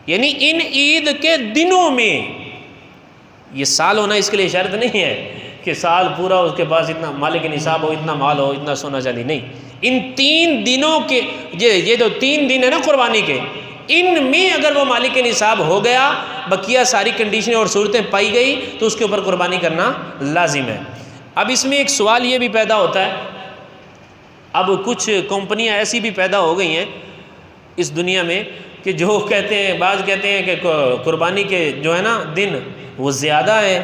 یعنی ان عید کے دنوں میں، یہ سال ہونا اس کے لیے شرط نہیں ہے کہ سال پورا اس کے پاس اتنا مالک نصاب ہو، اتنا مال ہو، اتنا سونا چاندی، نہیں، ان 3 دنوں کے یہ جو 3 دن ہے نا قربانی کے، ان میں اگر وہ مالک نصاب ہو گیا، بقیہ ساری کنڈیشنیں اور صورتیں پائی گئی، تو اس کے اوپر قربانی کرنا لازم ہے۔ اب اس میں ایک سوال یہ بھی پیدا ہوتا ہے، اب کچھ کمپنیاں ایسی بھی پیدا ہو گئی ہیں اس دنیا میں کہ جو کہتے ہیں، بعض کہتے ہیں کہ قربانی کے جو ہے نا دن وہ زیادہ ہیں،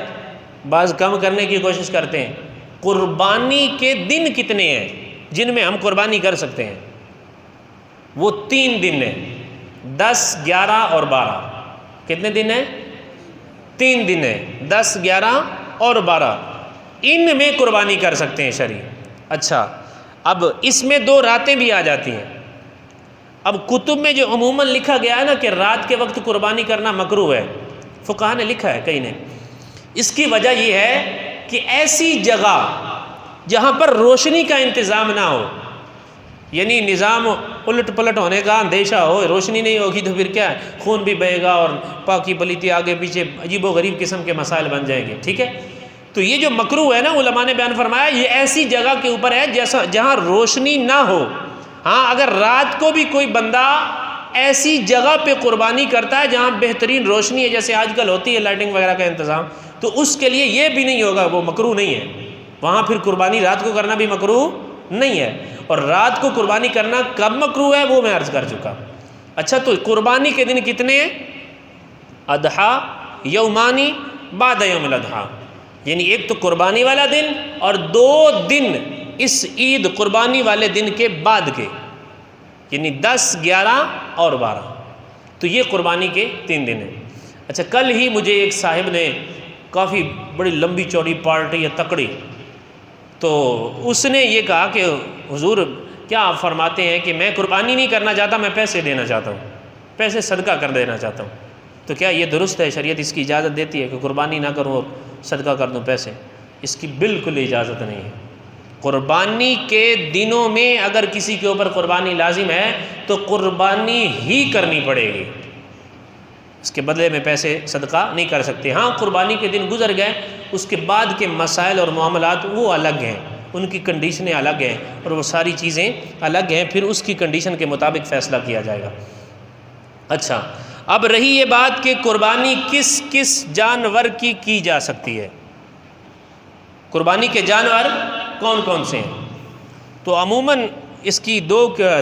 بعض کم کرنے کی کوشش کرتے ہیں۔ قربانی کے دن کتنے ہیں جن میں ہم قربانی کر سکتے ہیں؟ وہ 3 دن ہیں، 10، 11 اور 12۔ کتنے دن ہیں؟ 3 دن ہیں، 10، 11 اور 12، ان میں قربانی کر سکتے ہیں شرعی۔ اچھا، اب اس میں 2 راتیں بھی آ جاتی ہیں۔ اب کتب میں جو عموماً لکھا گیا ہے نا کہ رات کے وقت قربانی کرنا مکروہ ہے، فقہا نے لکھا ہے کئی نے، اس کی وجہ یہ ہے کہ ایسی جگہ جہاں پر روشنی کا انتظام نہ ہو، یعنی نظام الٹ پلٹ ہونے کا اندیشہ ہو، روشنی نہیں ہوگی تو پھر کیا ہے، خون بھی بہے گا اور پاکی پلیتی آگے پیچھے عجیب و غریب قسم کے مسائل بن جائیں گے، ٹھیک ہے۔ تو یہ جو مکروہ ہے نا، علماء نے بیان فرمایا یہ ایسی جگہ کے اوپر ہے جہاں روشنی نہ ہو۔ ہاں اگر رات کو بھی کوئی بندہ ایسی جگہ پہ قربانی کرتا ہے جہاں بہترین روشنی ہے، جیسے آج کل ہوتی ہے لائٹنگ وغیرہ کا انتظام، تو اس کے لیے یہ بھی نہیں ہوگا، وہ مکروہ نہیں ہے، وہاں پھر قربانی رات کو کرنا بھی مکروہ نہیں ہے۔ اور رات کو قربانی کرنا کب مکروہ ہے وہ میں عرض کر چکا۔ اچھا، تو قربانی کے دن کتنے ہیں؟ اضحیٰ یومانی بعد یوم الاضحیٰ، یعنی ایک تو قربانی والا دن اور 2 دن اس عید قربانی والے دن کے بعد کے، یعنی 10، 11 اور 12، تو یہ قربانی کے 3 دن ہیں۔ اچھا، کل ہی مجھے ایک صاحب نے کافی بڑی لمبی چوڑی پارٹی ہے تکڑی، تو اس نے یہ کہا کہ حضور کیا آپ فرماتے ہیں کہ میں قربانی نہیں کرنا چاہتا، میں پیسے دینا چاہتا ہوں، پیسے صدقہ کر دینا چاہتا ہوں، تو کیا یہ درست ہے؟ شریعت اس کی اجازت دیتی ہے کہ قربانی نہ کروں اور صدقہ کر دوں پیسے؟ اس کی بالکل اجازت نہیں ہے۔ قربانی کے دنوں میں اگر کسی کے اوپر قربانی لازم ہے تو قربانی ہی کرنی پڑے گی، اس کے بدلے میں پیسے صدقہ نہیں کر سکتے۔ ہاں قربانی کے دن گزر گئے، اس کے بعد کے مسائل اور معاملات وہ الگ ہیں، ان کی کنڈیشنیں الگ ہیں اور وہ ساری چیزیں الگ ہیں، پھر اس کی کنڈیشن کے مطابق فیصلہ کیا جائے گا۔ اچھا، اب رہی یہ بات کہ قربانی کس کس جانور کی جا سکتی ہے، قربانی کے جانور کون کون سے ہیں؟ تو عموماً اس کی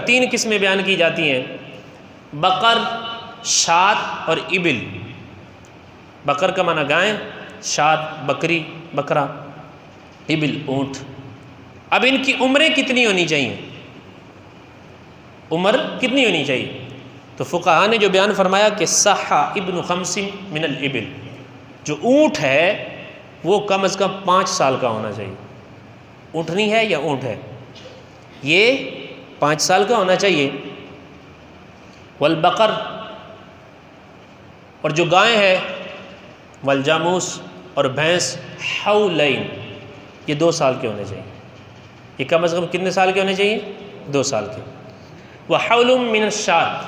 3 قسمیں بیان کی جاتی ہیں، بقر، شاۃ اور ابل۔ بقر کا معنی گائے، شاۃ بکری بکرا، ابل اونٹ۔ اب ان کی عمریں کتنی ہونی چاہیے؟ عمر کتنی ہونی چاہیے؟ تو فقہاء نے جو بیان فرمایا کہ صح ابن 5 من الابل، جو اونٹ ہے وہ کم از کم 5 سال کا ہونا چاہیے۔ اونٹنی ہے یا اونٹ ہے، یہ 5 سال کا ہونا چاہیے۔ والبقر، اور جو گائے ہے، والجاموس اور بھینس، حولین، یہ 2 سال کے ہونے چاہیے۔ یہ کم از کم کتنے سال کے ہونے چاہیے؟ 2 سال کے۔ وحول من الشاۃ،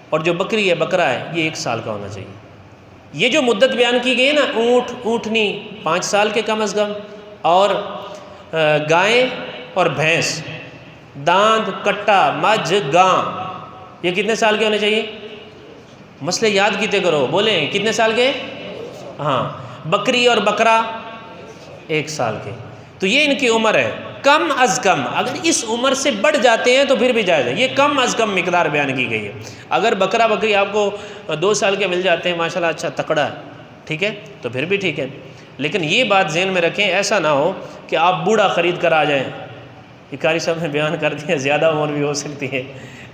اور جو بکری ہے، بکرا ہے، یہ 1 سال کا ہونا چاہیے۔ یہ جو مدت بیان کی گئی ہے نا، اونٹ اونٹنی 5 سال کے کم از کم، اور گائیں اور بھینس، داند، کٹا، مجھ، گاں، یہ کتنے سال کے ہونے چاہیے؟ مسئلے یاد کیتے کرو، بولیں کتنے سال کے؟ ہاں، بکری اور بکرا 1 سال کے، تو یہ ان کی عمر ہے۔ کم از کم اگر اس عمر سے بڑھ جاتے ہیں تو پھر بھی جائز ہے، یہ کم از کم مقدار بیان کی گئی ہے۔ اگر بکرا بکری آپ کو 2 سال کے مل جاتے ہیں، ماشاءاللہ اچھا تکڑا ہے، ٹھیک ہے، تو پھر بھی ٹھیک ہے، لیکن یہ بات ذہن میں رکھیں، ایسا نہ ہو کہ آپ بوڑھا خرید کر آ جائیں۔ یہ قاری صاحب نے بیان کر دیا زیادہ عمر بھی ہو سکتی ہے،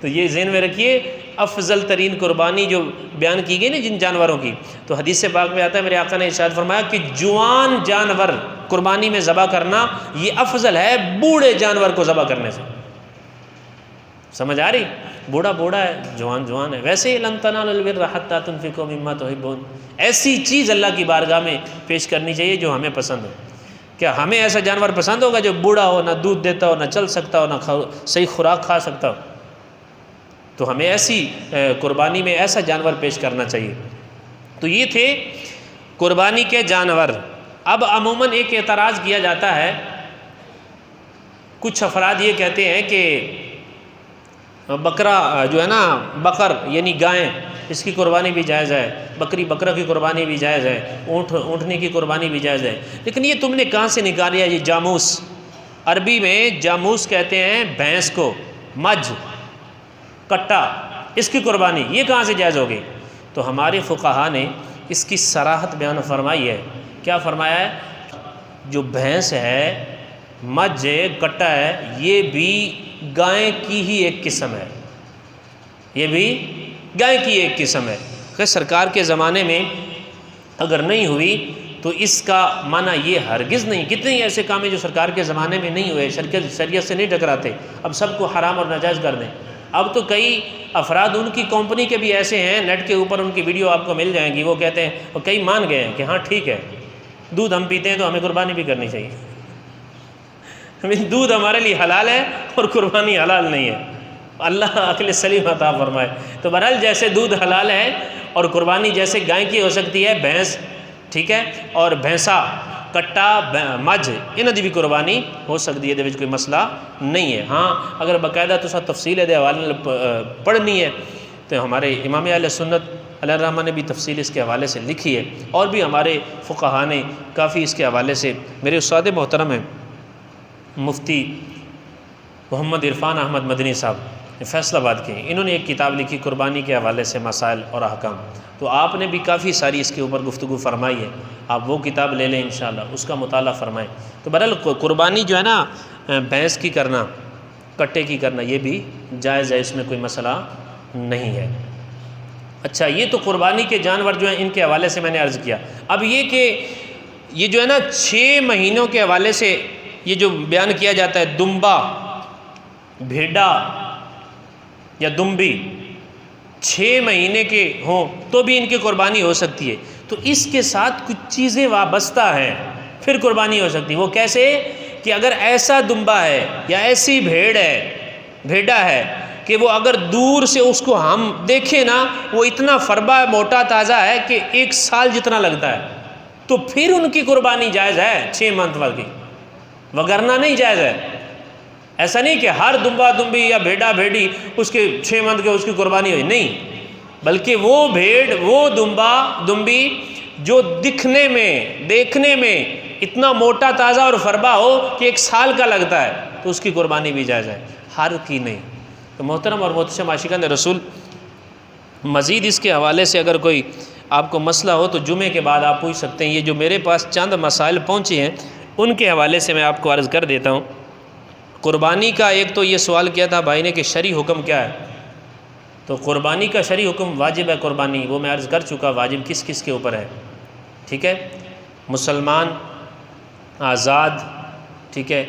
تو یہ ذہن میں رکھیے۔ افضل ترین قربانی جو بیان کی گئی نا جن جانوروں کی، تو حدیث پاک میں آتا ہے، میرے آقا نے ارشاد فرمایا کہ جوان جانور قربانی میں ذبح کرنا یہ افضل ہے بوڑھے جانور کو ذبح کرنے سے۔ سمجھ آ رہی؟ بوڑھا بوڑھا ہے، جوان جوان ہے۔ ویسے ہی لن تنالوا البر حتی تنفقوا مما تحبون، ایسی چیز اللہ کی بارگاہ میں پیش کرنی چاہیے جو ہمیں پسند ہو۔ کیا ہمیں ایسا جانور پسند ہوگا جو بوڑھا ہو، نہ دودھ دیتا ہو، نہ چل سکتا ہو، نہ صحیح خوراک کھا سکتا ہو؟ تو ہمیں ایسی قربانی میں ایسا جانور پیش کرنا چاہیے۔ تو یہ تھے قربانی کے جانور۔ اب عموماً ایک اعتراض کیا جاتا ہے، کچھ افراد یہ کہتے ہیں کہ بکرا جو ہے نا، بقر یعنی گائیں، اس کی قربانی بھی جائز ہے، بکری بکرا کی قربانی بھی جائز ہے، اونٹ اونٹنی کی قربانی بھی جائز ہے۔ لیکن یہ تم نے کہاں سے نکالیا؟ یہ جاموس، عربی میں جاموس کہتے ہیں بھینس کو، مجھ، کٹا، اس کی قربانی یہ کہاں سے جائز ہوگی؟ تو ہمارے فقہا نے اس کی صراحت بیان فرمائی ہے۔ کیا فرمایا ہے؟ جو بھینس ہے، مجھ ہے، کٹا ہے، یہ بھی گائے کی ہی ایک قسم ہے، یہ بھی گائے کی ایک قسم ہے۔ کہ سرکار کے زمانے میں اگر نہیں ہوئی تو اس کا معنی یہ ہرگز نہیں، کتنے ہی ایسے کام ہیں جو سرکار کے زمانے میں نہیں ہوئے، شریعت سے نہیں ٹکراتے، اب سب کو حرام اور ناجائز کر دیں۔ اب تو کئی افراد ان کی کمپنی کے بھی ایسے ہیں، نیٹ کے اوپر ان کی ویڈیو آپ کو مل جائیں گی، وہ کہتے ہیں، اور کئی مان گئے ہیں کہ ہاں ٹھیک ہے، دودھ ہم پیتے ہیں تو ہمیں قربانی بھی کرنی چاہیے، دودھ ہمارے لیے حلال ہے اور قربانی حلال نہیں ہے۔ اللہ عقل سلیم عطا فرمائے۔ تو بہرحال جیسے دودھ حلال ہے اور قربانی جیسے گائے کی ہو سکتی ہے، بھینس، ٹھیک ہے، اور بھینسا، کٹا، مجھ، انہاں دی بھی قربانی ہو سکتی ہے، دے وچ کوئی مسئلہ نہیں ہے۔ ہاں اگر باقاعدہ تو تفصیل دے حوالے پڑھنی ہے تو ہمارے امام اہل سنت علیہ الرحمہ نے بھی تفصیل اس کے حوالے سے لکھی ہے، اور بھی ہمارے فقہا نے کافی اس کے حوالے سے، میرے استاد محترم ہیں مفتی محمد عرفان احمد مدنی صاحب فیصل آباد کے، انہوں نے ایک کتاب لکھی قربانی کے حوالے سے مسائل اور احکام، تو آپ نے بھی کافی ساری اس کے اوپر گفتگو فرمائی ہے، آپ وہ کتاب لے لیں انشاءاللہ، اس کا مطالعہ فرمائیں۔ تو بہرحال قربانی جو ہے نا بھینس کی کرنا، کٹے کی کرنا، یہ بھی جائز ہے، اس میں کوئی مسئلہ نہیں ہے۔ اچھا، یہ تو قربانی کے جانور جو ہیں ان کے حوالے سے میں نے عرض کیا۔ اب یہ کہ یہ جو ہے نا 6 مہینوں کے حوالے سے یہ جو بیان کیا جاتا ہے، دمبا، بھیڈا یا دمبی 6 مہینے کے ہوں تو بھی ان کی قربانی ہو سکتی ہے، تو اس کے ساتھ کچھ چیزیں وابستہ ہیں، پھر قربانی ہو سکتی ہے۔ وہ کیسے؟ کہ اگر ایسا دمبا ہے یا ایسی بھیڈا ہے کہ وہ اگر دور سے اس کو ہم دیکھیں نا، وہ اتنا فربا موٹا تازہ ہے کہ 1 سال جتنا لگتا ہے، تو پھر ان کی قربانی جائز ہے 6 منتھ والی، وگرنہ نہیں جائز ہے۔ ایسا نہیں کہ ہر دمبا دمبی یا بھیڈا بھیڑی اس کے 6 منتھ کے اس کی قربانی ہوئی، نہیں، بلکہ وہ بھیڑ، وہ دمبا دمبی جو دیکھنے میں اتنا موٹا تازہ اور فربا ہو کہ 1 سال کا لگتا ہے، تو اس کی قربانی بھی جائز ہے، ہر کی نہیں۔ تو محترم اور محتشم عاشقان رسول، مزید اس کے حوالے سے اگر کوئی آپ کو مسئلہ ہو تو جمعے کے بعد آپ پوچھ سکتے ہیں۔ یہ جو میرے پاس چند مسائل پہنچے ہیں ان کے حوالے سے میں آپ کو عرض کر دیتا ہوں۔ قربانی کا ایک تو یہ سوال کیا تھا بھائی نے کہ شرعی حکم کیا ہے، تو قربانی کا شرعی حکم واجب ہے قربانی، وہ میں عرض کر چکا، واجب کس کس کے اوپر ہے، ٹھیک ہے، مسلمان، آزاد، ٹھیک ہے۔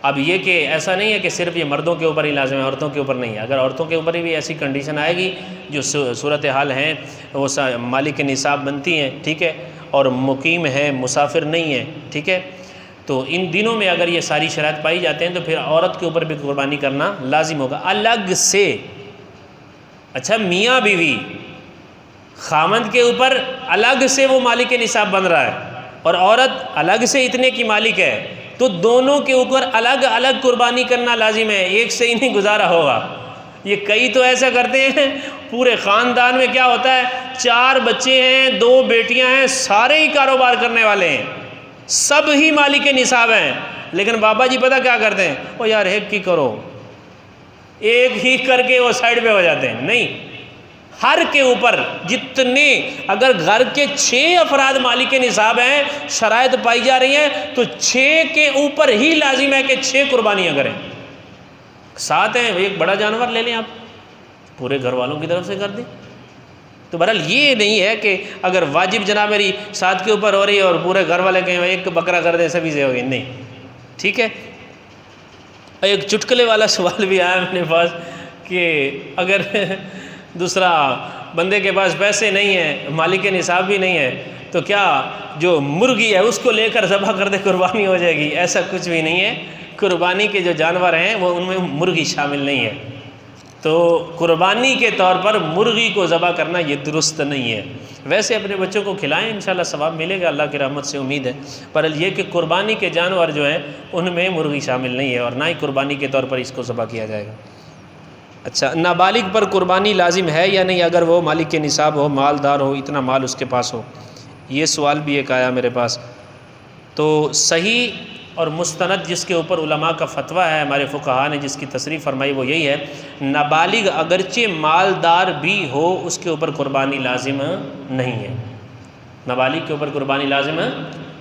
اب یہ کہ ایسا نہیں ہے کہ صرف یہ مردوں کے اوپر ہی لازم ہے، عورتوں کے اوپر نہیں ہے۔ اگر عورتوں کے اوپر بھی ایسی کنڈیشن آئے گی جو صورتحال ہیں، وہ مالک نصاب بنتی ہیں، ٹھیک ہے، اور مقیم ہے، مسافر نہیں ہے، ٹھیک ہے، تو ان دنوں میں اگر یہ ساری شرائط پائی جاتے ہیں تو پھر عورت کے اوپر بھی قربانی کرنا لازم ہوگا الگ سے۔ اچھا، میاں بیوی، خامند کے اوپر الگ سے وہ مالک نصاب بن رہا ہے اور عورت الگ سے اتنے کی مالک ہے، تو دونوں کے اوپر الگ الگ قربانی کرنا لازم ہے، ایک سے ہی نہیں گزارا ہوگا۔ یہ کئی تو ایسا کرتے ہیں پورے خاندان میں کیا ہوتا ہے، 4 بچے ہیں، 2 بیٹیاں ہیں، سارے ہی کاروبار کرنے والے ہیں، سب ہی مالک نصاب ہیں، لیکن بابا جی پتہ کیا کرتے ہیں، او یار ایک ہی کرو، ایک ہی کر کے وہ سائڈ پہ ہو جاتے ہیں۔ نہیں، ہر کے اوپر جتنے، اگر گھر کے 6 افراد مالک نصاب ہیں، شرائط پائی جا رہی ہیں، تو 6 کے اوپر ہی لازم ہے کہ 6 قربانیاں کریں۔ 7 ہیں، ایک بڑا جانور لے لیں آپ، پورے گھر والوں کی طرف سے کر دیں۔ تو بہرحال یہ نہیں ہے کہ اگر واجب جناب میری 7 کے اوپر ہو رہی ہے اور پورے گھر والے کہیں ایک بکرا کر دیں سبھی سے ہوگی، نہیں، ٹھیک ہے۔ ایک چٹکلے والا سوال بھی آیا میرے پاس کہ اگر دوسرا بندے کے پاس پیسے نہیں ہیں، مالک نصاب بھی نہیں ہے، تو کیا جو مرغی ہے اس کو لے کر ذبح کر دے قربانی ہو جائے گی؟ ایسا کچھ بھی نہیں ہے، قربانی کے جو جانور ہیں وہ ان میں مرغی شامل نہیں ہے، تو قربانی کے طور پر مرغی کو ذبح کرنا یہ درست نہیں ہے۔ ویسے اپنے بچوں کو کھلائیں، انشاءاللہ ثواب ملے گا، اللہ کی رحمت سے امید ہے، پر یہ کہ قربانی کے جانور جو ہیں ان میں مرغی شامل نہیں ہے، اور نہ ہی قربانی کے طور پر اس کو ذبح کیا جائے گا۔ اچھا، نابالغ پر قربانی لازم ہے یا نہیں اگر وہ مالک کے نصاب ہو، مالدار ہو، اتنا مال اس کے پاس ہو؟ یہ سوال بھی ایک آیا میرے پاس۔ تو صحیح اور مستند جس کے اوپر علماء کا فتویٰ ہے، ہمارے فقہاء نے جس کی تصریح فرمائی وہ یہی ہے، نابالغ اگرچہ مالدار بھی ہو اس کے اوپر قربانی لازم نہیں ہے، نابالغ کے اوپر قربانی لازم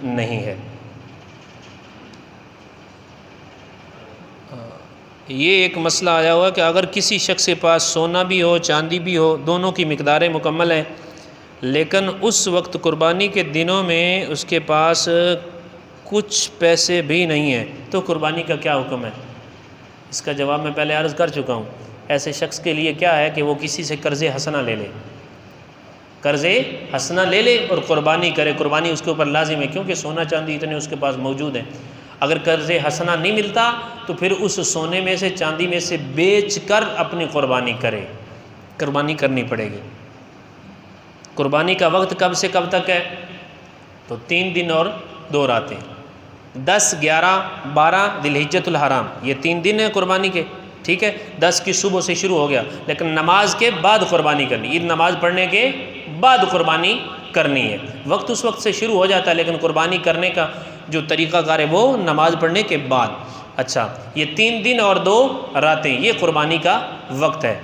نہیں ہے۔ یہ ایک مسئلہ آیا ہوا کہ اگر کسی شخص کے پاس سونا بھی ہو، چاندی بھی ہو، دونوں کی مقداریں مکمل ہیں، لیکن اس وقت قربانی کے دنوں میں اس کے پاس کچھ پیسے بھی نہیں ہیں، تو قربانی کا کیا حکم ہے؟ اس کا جواب میں پہلے عرض کر چکا ہوں۔ ایسے شخص کے لیے کیا ہے کہ وہ کسی سے قرض حسنہ لے لے، قرض حسنہ لے لے اور قربانی کرے، قربانی اس کے اوپر لازم ہے، کیونکہ سونا چاندی اتنے اس کے پاس موجود ہیں۔ اگر قرض حسنہ نہیں ملتا تو پھر اس سونے میں سے، چاندی میں سے بیچ کر اپنی قربانی کرے، قربانی کرنی پڑے گی۔ قربانی کا وقت کب سے کب تک ہے؟ تو 3 دن اور 2 راتیں، 10، 11، 12 ذی الحجۃ الحرام، یہ 3 دن ہیں قربانی کے، ٹھیک ہے۔ 10 کی صبح سے شروع ہو گیا، لیکن نماز کے بعد قربانی کرنی، عید نماز پڑھنے کے بعد قربانی کرنی ہے۔ وقت اس وقت سے شروع ہو جاتا ہے، لیکن قربانی کرنے کا جو طریقہ کار ہے وہ نماز پڑھنے کے بعد۔ اچھا، یہ 3 دن اور 2 راتیں یہ قربانی کا وقت ہے۔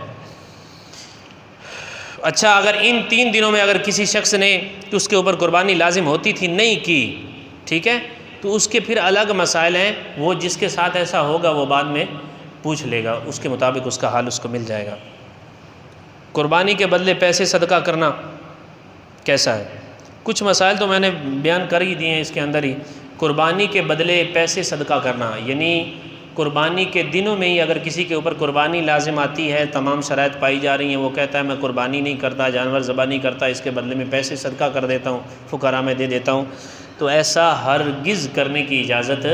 اچھا، اگر ان 3 دنوں میں اگر کسی شخص نے تو اس کے اوپر قربانی لازم ہوتی تھی نہیں کی، ٹھیک ہے، تو اس کے پھر الگ مسائل ہیں، وہ جس کے ساتھ ایسا ہوگا وہ بعد میں پوچھ لے گا، اس کے مطابق اس کا حال اس کو مل جائے گا۔ قربانی کے بدلے پیسے صدقہ کرنا کیسا ہے؟ کچھ مسائل تو میں نے بیان کر ہی دیے ہیں اس کے اندر ہی۔ قربانی کے بدلے پیسے صدقہ کرنا، یعنی قربانی کے دنوں میں ہی اگر کسی کے اوپر قربانی لازم آتی ہے، تمام شرائط پائی جا رہی ہیں، وہ کہتا ہے میں قربانی نہیں کرتا، جانور ذبح نہیں کرتا، اس کے بدلے میں پیسے صدقہ کر دیتا ہوں، فقراء میں دے دیتا ہوں، تو ایسا ہرگز کرنے کی اجازت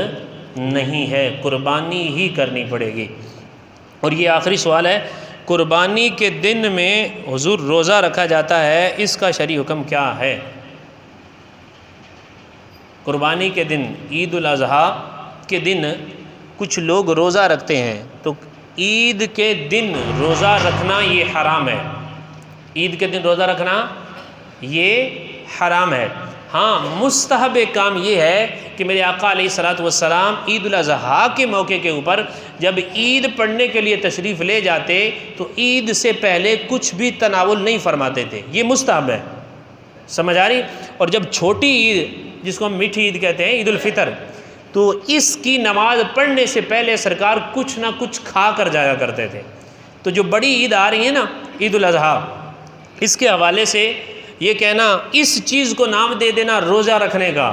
نہیں ہے، قربانی ہی کرنی پڑے گی۔ اور یہ آخری سوال ہے، قربانی کے دن میں حضور روزہ رکھا جاتا ہے، اس کا شرعی حکم کیا ہے؟ قربانی کے دن، عید الاضحیٰ کے دن کچھ لوگ روزہ رکھتے ہیں، تو عید کے دن روزہ رکھنا یہ حرام ہے، عید کے دن روزہ رکھنا یہ حرام ہے۔ ہاں، مستحب کام یہ ہے کہ میرے آقا علیہ الصلوۃ والسلام عید الاضحیٰ کے موقع کے اوپر جب عید پڑھنے کے لیے تشریف لے جاتے تو عید سے پہلے کچھ بھی تناول نہیں فرماتے تھے، یہ مستحب ہے، سمجھ آ رہی؟ اور جب چھوٹی عید جس کو ہم میٹھی عید کہتے ہیں، عید الفطر، تو اس کی نماز پڑھنے سے پہلے سرکار کچھ نہ کچھ کھا کر جایا کرتے تھے۔ تو جو بڑی عید آ رہی ہے نا، عید الاضحیٰ، اس کے حوالے سے یہ کہنا، اس چیز کو نام دے دینا روزہ رکھنے کا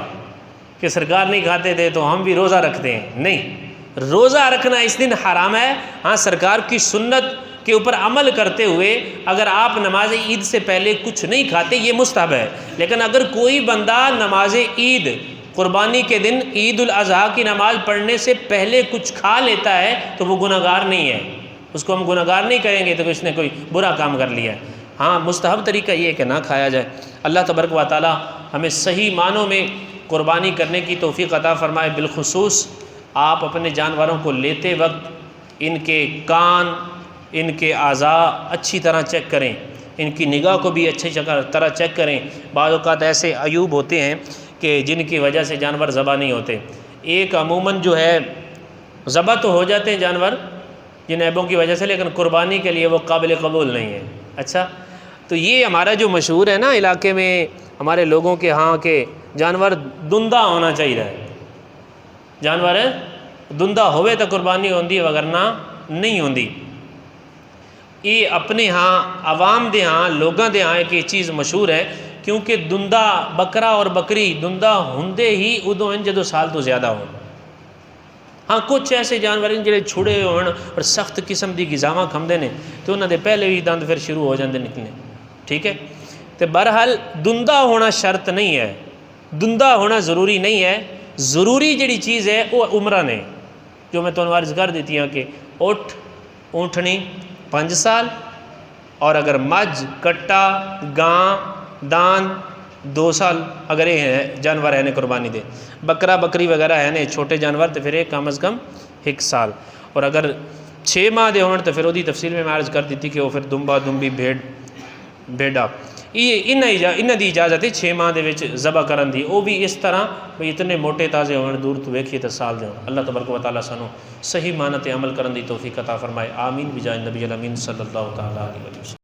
کہ سرکار نہیں کھاتے تھے تو ہم بھی روزہ رکھتے ہیں، نہیں، روزہ رکھنا اس دن حرام ہے۔ ہاں، سرکار کی سنت کے اوپر عمل کرتے ہوئے اگر آپ نماز عید سے پہلے کچھ نہیں کھاتے یہ مستحب ہے، لیکن اگر کوئی بندہ نماز عید، قربانی کے دن عید الاضحیٰ کی نماز پڑھنے سے پہلے کچھ کھا لیتا ہے تو وہ گناہ گار نہیں ہے، اس کو ہم گناہ گار نہیں کہیں گے تو اس نے کوئی برا کام کر لیا ہے۔ ہاں، مستحب طریقہ یہ ہے کہ نہ کھایا جائے۔ اللہ تبارک و تعالی ہمیں صحیح معنوں میں قربانی کرنے کی توفیق عطا فرمائے۔ بالخصوص آپ اپنے جانوروں کو لیتے وقت ان کے کان، ان کے اعضاء اچھی طرح چیک کریں، ان کی نگاہ کو بھی اچھی طرح چیک کریں۔ بعض اوقات ایسے عیوب ہوتے ہیں کہ جن کی وجہ سے جانور ذبح نہیں ہوتے۔ ایک عموماً جو ہے ذبح تو ہو جاتے ہیں جانور جن عیبوں کی وجہ سے، لیکن قربانی کے لیے وہ قابل قبول نہیں ہے۔ اچھا، تو یہ ہمارا جو مشہور ہے نا علاقے میں ہمارے لوگوں کے ہاں کے جانور دندہ ہونا چاہیے، جانور دندہ ہوئے تو قربانی ہوندی وگرنہ نہیں ہوندی۔ یہ اپنے ہاں عوام دے ہاں لوگاں دے ہاں ایک یہ چیز مشہور ہے، کیونکہ دندہ بکرا اور بکری دندہ ہوندے ہی ادو ہیں جدو سال تو زیادہ ہوں۔ ہاں کچھ ایسے جانور ہیں جڑے چھڑے ہون اور سخت قسم دی غذاواں کھاندے نے تو انہاں دے پہلے ہی دند پھر شروع ہو جاندے نکلنے، ٹھیک ہے۔ تو بہرحال دندہ ہونا شرط نہیں ہے، دندہ ہونا ضروری نہیں ہے، ضروری جڑی چیز ہے وہ عمرہ نے، جو میں تمہیں عرض کر دیتی ہوں کہ اٹھ اونٹھنی 5 سال، اور اگر مجھ کٹا گاں دان 2 سال اگر یہ ہے جانور ہے نے قربانی دے، بکرا بکری وغیرہ ہے نے چھوٹے جانور تو پھر یہ کم از کم 1 سال، اور اگر 6 ماہ دے ہون تو پھر وہی تفصیل میں عرض کر دیتی کہ وہ پھر دمبا دمبی بھیڑا یہ انہاں دی اجازت ہے 6 ماہ دے وچ ذبح کرن دی، وہ بھی اس طرح بھئی اتنے موٹے تازے ہون دور تو ویکھیے تو سال دے ہون۔ اللہ تبارک و تعالیٰ سانو صحیح معنی تے عمل کرن دی توفیق عطا فرمائے، آمین بجائے نبی الامین صلی اللہ تعالیٰ علیہ وسلم۔